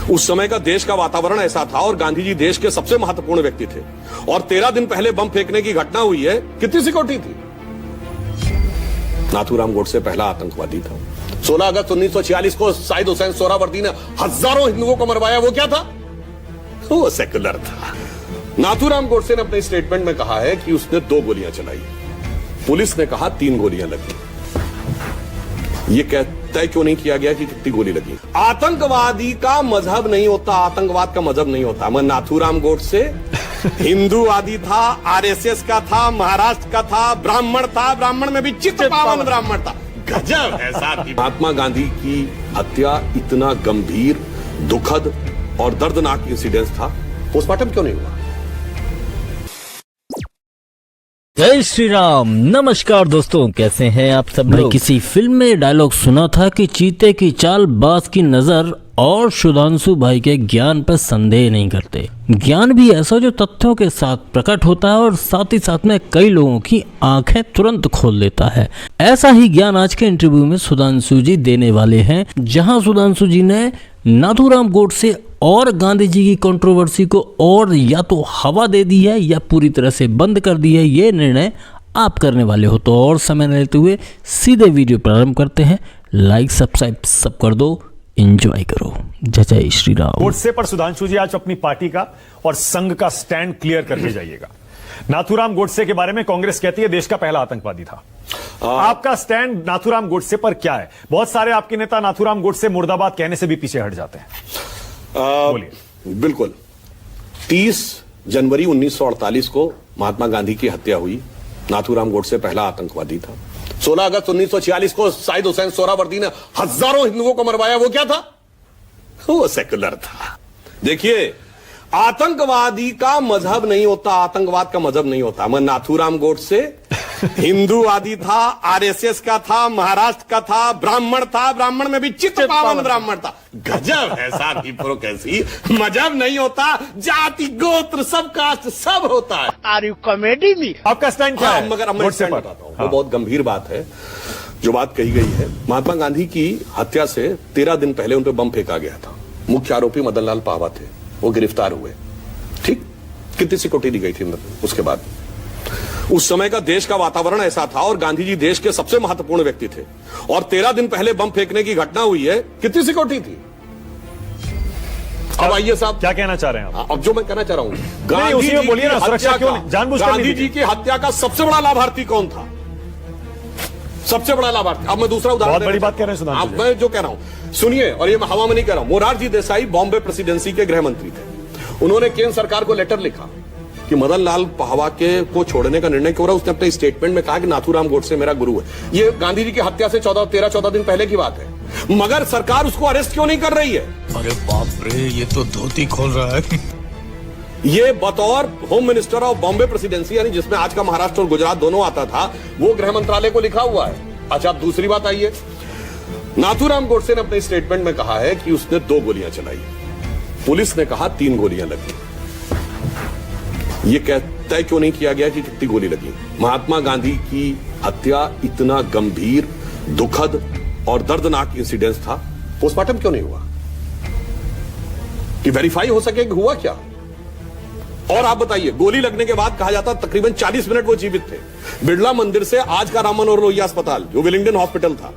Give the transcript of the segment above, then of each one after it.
उस समय का देश का वातावरण ऐसा था और गांधी जी देश के सबसे महत्वपूर्ण व्यक्ति थे। और 13 दिन पहले बम फेंकने की घटना हुई है, कितनी सिक्योरिटी थी? नाथूराम गोडसे पहला आतंकवादी था। 16 अगस्त 1946 को शाहिद हुसैन सोहरावर्दी ने हजारों हिंदुओं को मरवाया। वो क्या था? वो सेक्युलर था। नाथूराम गोडसे ने अपने स्टेटमेंट में कहा है कि उसने 2 गोलियां चलाई, पुलिस ने कहा 3 गोलियां लगी। ये तय क्यों नहीं किया गया कि कितनी गोली लगी? आतंकवादी का मजहब नहीं होता, आतंकवाद का मजहब नहीं होता। मैं नाथूराम गोडसे हिंदूवादी था, आरएसएस का था, महाराष्ट्र का था, ब्राह्मण था, ब्राह्मण में भी चित्त पावन ब्राह्मण था। गजब है साथी। महात्मा गांधी की हत्या इतना गंभीर, दुखद और दर्दनाक इंसिडेंट था, पोस्टमार्टम क्यों नहीं हुआ? जय श्री राम। नमस्कार दोस्तों, कैसे हैं आप सब लोग? किसी फिल्म में डायलॉग सुना था कि चीते की चाल, बाज की नजर और सुधांशु भाई के ज्ञान पर संदेह नहीं करते। ज्ञान भी ऐसा जो तथ्यों के साथ प्रकट होता है और साथ ही साथ में कई लोगों की आंखें तुरंत खोल देता है। ऐसा ही ज्ञान आज के इंटरव्यू में सुधांशु जी देने वाले हैं, जहां सुधांशु जी ने नाथूराम गोडसे और गांधी जी की कंट्रोवर्सी को और या तो हवा दे दी है या पूरी तरह से बंद कर दी है। ये निर्णय आप करने वाले हो। तो और समय न लेते हुए सीधे वीडियो प्रारंभ करते हैं। लाइक सब्सक्राइब सब कर दो, एंजॉय करो। जय जय श्री राम। गोडसे पर सुधांशु जी आज अपनी पार्टी का और संघ का स्टैंड क्लियर करके जाइएगा। नाथूराम गोडसे के बारे में कांग्रेस कहती है देश का पहला आतंकवादी था। आपका स्टैंड नाथूराम गोडसे पर क्या है? बहुत सारे आपके नेता नाथूराम गोडसे मुर्दाबाद कहने से भी पीछे हट जाते हैं। बिल्कुल। 30 जनवरी 1948 को महात्मा गांधी की हत्या हुई। नाथूराम गोडसे पहला आतंकवादी था। 16 अगस्त 1946 को शाहिद हुसैन सोहरावर्दी ने हजारों हिंदुओं को मरवाया। वो क्या था? वो सेक्युलर था। देखिए, आतंकवादी का मजहब नहीं होता, आतंकवाद का मजहब नहीं होता। मैं नाथूराम गोडसे हिंदूवादी था, आरएसएस का था, महाराष्ट्र का था, ब्राह्मण था, ब्राह्मण में भी चित्त पावन ब्राह्मण था। गजब है साथी। कैसी मजहब नहीं होता, जाति गोत्र सब कास्ट सब होता है। आर यू कॉमेडी में? आपका स्टैंड क्या है? मगर मैं स्टैंड बताता हूं। वो बहुत गंभीर बात है जो बात कही गई है। महात्मा गांधी की हत्या से 13 दिन पहले उन पर बम फेंका गया था। मुख्य आरोपी मदन लाल पाहवा थे, वो गिरफ्तार हुए। ठीक, कितनी सिक्योरिटी दी गई थी उसके बाद? उस समय का देश का वातावरण ऐसा था और गांधी जी देश के सबसे महत्वपूर्ण व्यक्ति थे। और 13 दिन पहले बम फेंकने की घटना हुई है, कितनी सिक्योरिटी थी? अब आइए साहब, क्या कहना चाह रहे हैं आप? अब जो मैं कहना चाह रहा हूं, गांधी जी की हत्या का सबसे बड़ा लाभार्थी कौन था? सबसे बड़ा लाभार्थी। अब मैं दूसरा उदाहरण, बहुत बड़ी बात कह रहे हैं सुधांशु जी। अब मैं जो कह रहा हूं सुनिए, और ये मैं हवा में नहीं कह रहा हूं। मोरारजी देसाई बॉम्बे प्रेसिडेंसी के गृह मंत्री थे। उन्होंने केंद्र सरकार को लेटर लिखा कि मदन लाल पाहवा को छोड़ने का निर्णय क्यों रहा। उसने अपने स्टेटमेंट में कहा कि नाथूराम गोडसे मेरा गुरु है। ये गांधी जी की हत्या से 13-14 दिन पहले की बात है। मगर सरकार उसको अरेस्ट क्यों नहीं कर रही है? अरे बाप रे, ये तो धोती खोल रहा है। ये बतौर home minister of Bombay presidency, यानी जिसमें आज का महाराष्ट्र और गुजरात दोनों आता था, वो गृह मंत्रालय को लिखा हुआ है। अच्छा, अब दूसरी बात आइए। नाथूराम गोडसे ने अपने स्टेटमेंट में कहा है कि उसने 2 गोलियां चलाई, पुलिस ने कहा 3 गोलियां लगी। ये तय क्यों नहीं किया गया कि कितनी गोली लगी? महात्मा गांधी की हत्या इतना गंभीर, दुखद और दर्दनाक इंसिडेंट था, पोस्टमार्टम क्यों नहीं हुआ कि वेरीफाई हो सके कि हुआ क्या? और आप बताइए, गोली लगने के बाद कहा जाता तकरीबन 40 मिनट वो जीवित थे। बिड़ला मंदिर से आज का राम मनोहर लोहिया अस्पताल, जो विलिंगडन हॉस्पिटल था,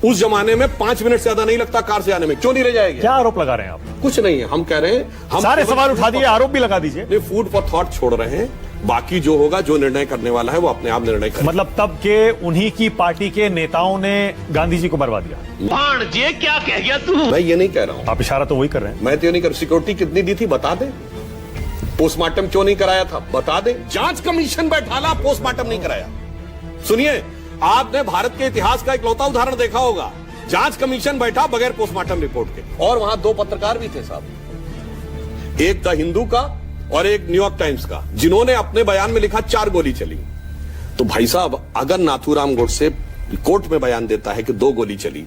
उस जमाने में 5 मिनट से ज्यादा नहीं लगता कार से आने में। क्यों नहीं रह जाएगा? क्या आरोप लगा रहे हैं आप? कुछ नहीं है, हम कह रहे हैं, हम सारे सवाल उठा दिए, आरोप भी लगा दीजिए। फूड फॉर थॉट छोड़ रहे हैं। बाकी जो होगा, जो निर्णय करने वाला है, वो अपने आप निर्णय करेगा। मतलब तब के उन्हीं की पार्टी के नेताओं ने गांधी जी को मरवा दिया। ये क्या कह गया तू? मैं ये नहीं कह रहा हूं। आप इशारा तो वही कर रहे हैं। मैं तो नहीं कर। सिक्योरिटी कितनी दी थी बता दे। पोस्टमार्टम क्यों नहीं कराया था बता दे। जांच कमीशन बैठाला, पोस्टमार्टम नहीं कराया। सुनिए, आपने भारत के इतिहास का इकलौता उदाहरण देखा होगा, जांच कमीशन बैठा बगैर पोस्टमार्टम रिपोर्ट के। और वहां 2 पत्रकार भी थे साहब, एक द हिंदू का और एक न्यूयॉर्क टाइम्स का, जिन्होंने अपने बयान में लिखा 4 गोली चली। तो भाई साहब, अगर नाथूराम गोडसे कोर्ट में बयान देता है कि 2 गोली चली,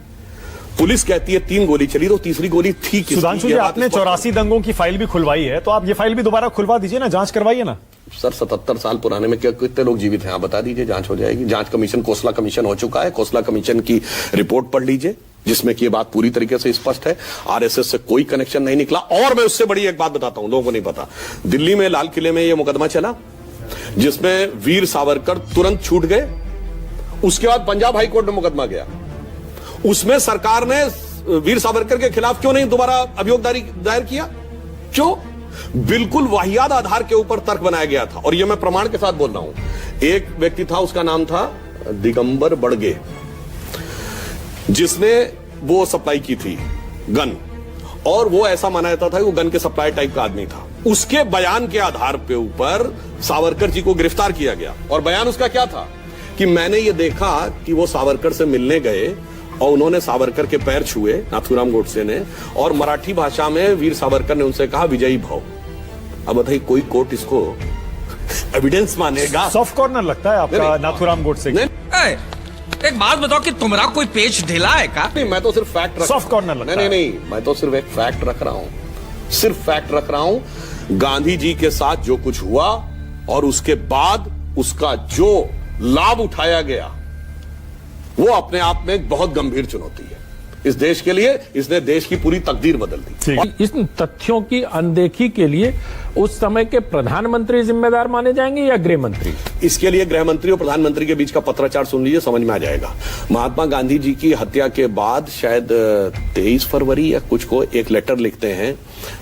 पुलिस कहती है 3 गोली चली, तो तीसरी गोली थी किसकी? सुधांशु जी, आपने 84 दंगों की फाइल भी खुलवाई है, तो आप ये फाइल भी दोबारा खुलवा दीजिए ना, जांच करवाइए ना। सर 77 साल पुराने में क्या कितने लोग जीवित हैं आप बता दीजिए, जांच हो जाएगी। जांच कमीशन, कोसला कमीशन हो चुका है, कोसला कमीशन की रिपोर्ट पढ़ लीजिए। जिसमें कि ये बात पूरी तरीके से स्पष्ट है, आरएसएस से कोई कनेक्शन नहीं निकला। और मैं उससे बड़ी एक बात बताता हूं, लोगों को नहीं पता, दिल्ली में लाल किले में यह मुकदमा चला जिसमें वीर सावरकर तुरंत छूट गए। उसके बाद पंजाब हाई कोर्ट में मुकदमा गया, उसमें सरकार ने वीर सावरकर के खिलाफ क्यों नहीं दोबारा अभियोग दायर किया? क्यों? बिल्कुल वाहियात आधार के ऊपर तर्क बनाया गया था। और यह मैं प्रमाण के साथ बोल रहा हूं। एक व्यक्ति था, उसका नाम था दिगंबर बड़गे, जिसने वो सप्लाई की थी गन, और वो ऐसा माना जाता था कि वो गन के सप्लाई टाइप का आदमी था। उसके बयान के आधार पे ऊपर सावरकर जी को गिरफ्तार किया गया। और बयान उसका क्या था कि मैंने ये देखा कि वो सावरकर से मिलने गए और उन्होंने सावरकर के पैर छुए, नाथूराम गोडसे ने, और मराठी भाषा में वीर सावरकर ने उनसे कहा विजयी भव। अब बताइए कोई कोर्ट इसको एविडेंस मानेगा? सॉफ्ट कॉर्नर लगता है आपका नाथूराम गोडसे। एक बात बताओ कि तुम्हारा कोई पेज ढीला है का? नहीं, मैं तो सिर्फ फैक्ट सॉफ्ट कॉर्नर लगता है। नहीं, मैं तो सिर्फ एक फैक्ट रख रहा हूं, सिर्फ फैक्ट रख रहा हूं। गांधी जी के साथ जो कुछ हुआ और उसके बाद उसका जो लाभ उठाया गया, वो अपने आप में एक बहुत गंभीर चुनौती है इस देश के लिए। इसने देश की पूरी तकदीर बदल दी। इस तथ्यों की अनदेखी के लिए उस समय के प्रधानमंत्री जिम्मेदार माने जाएंगे या गृह मंत्री? इसके लिए गृह मंत्री और प्रधानमंत्री के बीच का पत्राचार सुन लीजिए, समझ में आ जाएगा। महात्मा गांधी जी की हत्या के बाद शायद 23 फरवरी या कुछ को एक लेटर लिखते हैं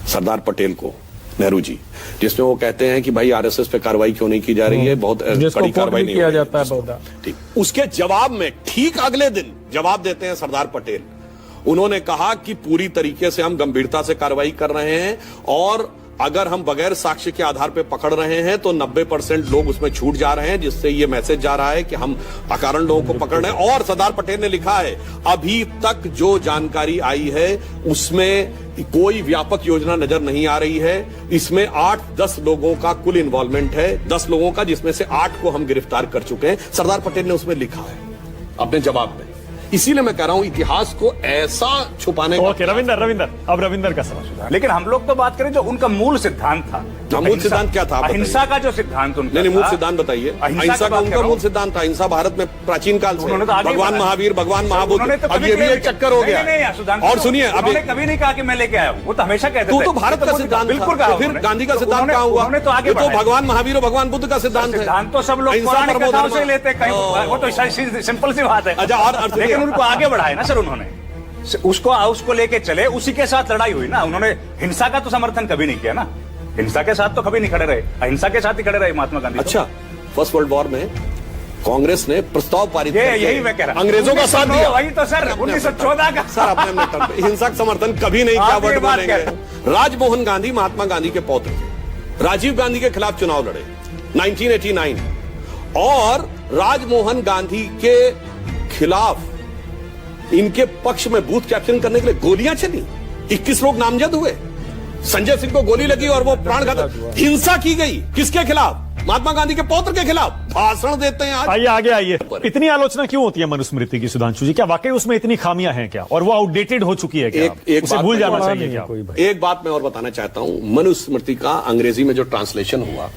सरदार पटेल को, नेहरू जी, जिसमें वो कहते हैं कि भाई आरएसएस पे कार्रवाई क्यों नहीं की जा रही है, बहुत कड़ी कार्रवाई नहीं किया जाता है बहुधा। ठीक, उसके जवाब में ठीक अगले दिन जवाब देते हैं सरदार पटेल। उन्होंने कहा कि पूरी तरीके से हम गंभीरता से कार्रवाई कर रहे हैं, और अगर हम बगैर साक्ष्य के आधार पर पकड़ रहे हैं तो 90% लोग उसमें छूट जा रहे हैं, जिससे ये मैसेज जा रहा है कि हम अकारण लोगों को पकड़ रहे हैं। और सरदार पटेल ने लिखा है, अभी तक जो जानकारी आई है उसमें कोई व्यापक योजना नजर नहीं आ रही है। इसमें 8-10 लोगों का कुल इन्वॉल्वमेंट है, 10 लोगों का, जिसमें से 8 को हम गिरफ्तार कर चुके हैं। सरदार पटेल ने उसमें लिखा है अपने जवाब में। इसीलिए मैं कह रहा हूं इतिहास को ऐसा छुपाने का। ओके, रविंदर, अब रविंदर का सवाल। लेकिन हम लोग तो बात करें जो उनका मूल सिद्धांत था। मूल सिद्धांत क्या था? अहिंसा का जो सिद्धांत उनका नहीं, मूल सिद्धांत बताइए। अहिंसा का उनका मूल सिद्धांत था। अहिंसा भारत में प्राचीन काल से, भगवान महावीर, भगवान महाबुद्ध, अब ये भी एक चक्कर हो गया। और सुनिए, अभी कभी नहीं कहा कि मैं लेके आया हूं, वो तो हमेशा कहते थे तो भारत का सिद्धांत बिल्कुल था। कहा। फिर गांधी का सिद्धांत कहां हुआ? उन्होंने तो आगे तो भगवान महावीर और भगवान बुद्ध का सिद्धांत है। सिद्धांत तो सब लोग पौराणिक कथाओं से लेते हैं, वो तो सिंपल सी बात है। अच्छा, और लेकिन उनको आगे बढ़ाया ना सर उन्होंने, उसको लेके चले, उसी के साथ लड़ाई हुई ना। उन्होंने हिंसा का तो समर्थन कभी नहीं किया ना, हिंसा के साथ तो कभी नहीं खड़े रहे, अहिंसा के साथ ही खड़े रहे महात्मा गांधी। अच्छा, फर्स्ट वर्ल्ड वॉर में कांग्रेस ने प्रस्ताव पारित किया, यही मैं कह रहा हूं, अंग्रेजों का साथ दिया। वही तो सर 1914 का सर अपने हिंसा का समर्थन कभी नहीं किया। वर्ड बोलेंगे। राजमोहन गांधी महात्मा गांधी के पौत्र थे, राजीव गांधी के खिलाफ चुनाव लड़े 1989, और राजमोहन गांधी के खिलाफ इनके पक्ष में बूथ कैप्चरिंग करने के लिए गोलियां चली, 21 लोग नामजद हुए, संजय सिंह को गोली लगी और वो प्राण घातक। हिंसा की गई किसके खिलाफ? महात्मा गांधी के पौत्र के खिलाफ। भाषण देते हैं आज। आइए आइए। इतनी आलोचना क्यों होती है मनुस्मृति की सुधांशु जी? क्या वाकई उसमें इतनी खामियां हैं क्या, और वो आउटडेटेड हो चुकी है क्या? उसे भूल जाना चाहिए क्या? एक बात मैं और बताना चाहता हूं, मनुस्मृति का अंग्रेजी में जो ट्रांसलेशन हुआ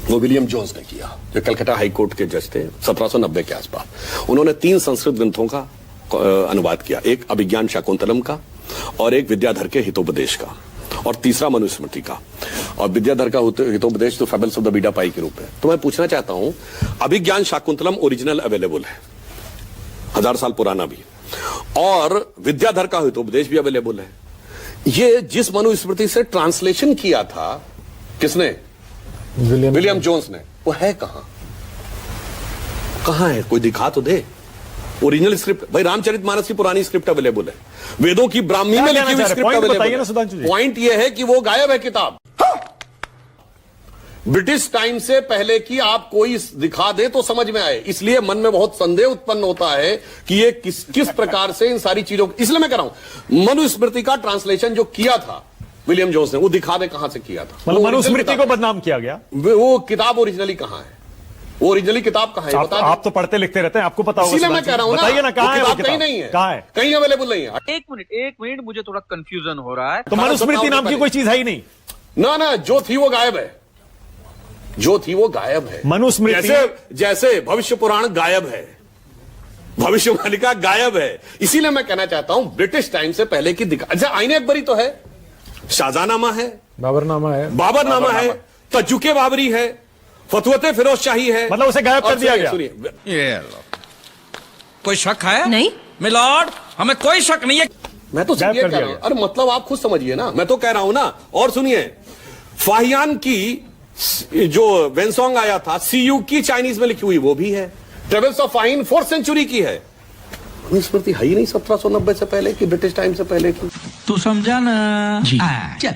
वो विलियम जोन्स ने किया, जो कलकत्ता हाईकोर्ट के जज थे 1790 के आसपास। उन्होंने 3 संस्कृत ग्रंथों का अनुवाद किया, एक अभिज्ञान शाकुंतलम का, और एक विद्याधर के हितोपदेश का, और तीसरा मनुस्मृति का। और विद्याधर का हितोपदेश तो फेबल्स ऑफ द बीडा पाई के रूप में। तो मैं पूछना चाहता हूं, अभिज्ञान शाकुंतलम ओरिजिनल अवेलेबल है, 1000 साल पुराना भी, और विद्याधर का हितोपदेश भी अवेलेबल है। ये जिस मनुस्मृति से ट्रांसलेशन किया था किसने? विलियम जोन्स ने। वो है कहां है? कोई दिखा तो दे ओरिजिनल स्क्रिप्ट। भाई रामचरितमानस की पुरानी स्क्रिप्ट अवेलेबल है, वेदों की ब्राह्मी में लिखी हुई स्क्रिप्ट अवेलेबल है। पॉइंट यह है कि वो गायब है किताब। ब्रिटिश टाइम से पहले की आप कोई दिखा दे तो समझ में आए, इसलिए मन में बहुत संदेह उत्पन्न होता है कि ये किस प्रकार से इन सारी चीजों। इसलिए मैं कह रहा हूं मनुस्मृति का ट्रांसलेशन जो किया था विलियम जोन्स ने, वो दिखा दे कहां से किया था। मतलब मनुस्मृति को बदनाम किया गया। वो किताब ओरिजिनली कहां है? वो ओरिजिनली किताब कहां है? आप तो पढ़ते लिखते रहते हैं, आपको पता होगा। इसीलिए मैं कह रहा हूं ना, बताइए ना, कहां है वो कहीं नहीं है, कहां है? कहीं अवेलेबल नहीं है। एक मिनट मुझे थोड़ा कंफ्यूजन हो रहा है। तो मनुस्मृति नाम की कोई चीज है ही नहीं ना, जो थी वो गायब है, जो थी वो गायब है। मनुस्मृति जैसे भविष्य पुराण गायब है, भविष्यवाणिका गायब है। इसीलिए मैं कहना चाहता हूं ब्रिटिश टाइम से पहले की दिखा, अच्छा आईने अकबरी तो है, शाहजहानामा है, बाबरनामा है, बाबरनामा है, तजुके बाबरी है, फतवते फिरोज शाही है, मतलब उसे गायब कर दिया गया। सुनिए, ये लो। कोई शक है? नहीं मिलॉर्ड, हमें कोई शक नहीं है। मैं तो गायब ये कर कह दिया रहा हूं, अरे मतलब आप खुद समझिए ना, मैं तो कह रहा हूं ना। और सुनिए, फाहियान की जो वेनसोंग आया था, सीयू की चाइनीज में लिखी हुई वो भी है, ट्रेवल्स ऑफ फाहिन 4th सेंचुरी की है। स्मृति है ही नहीं 1790 से पहले की, ब्रिटिश टाइम से पहले की। तू समझा ना? चल।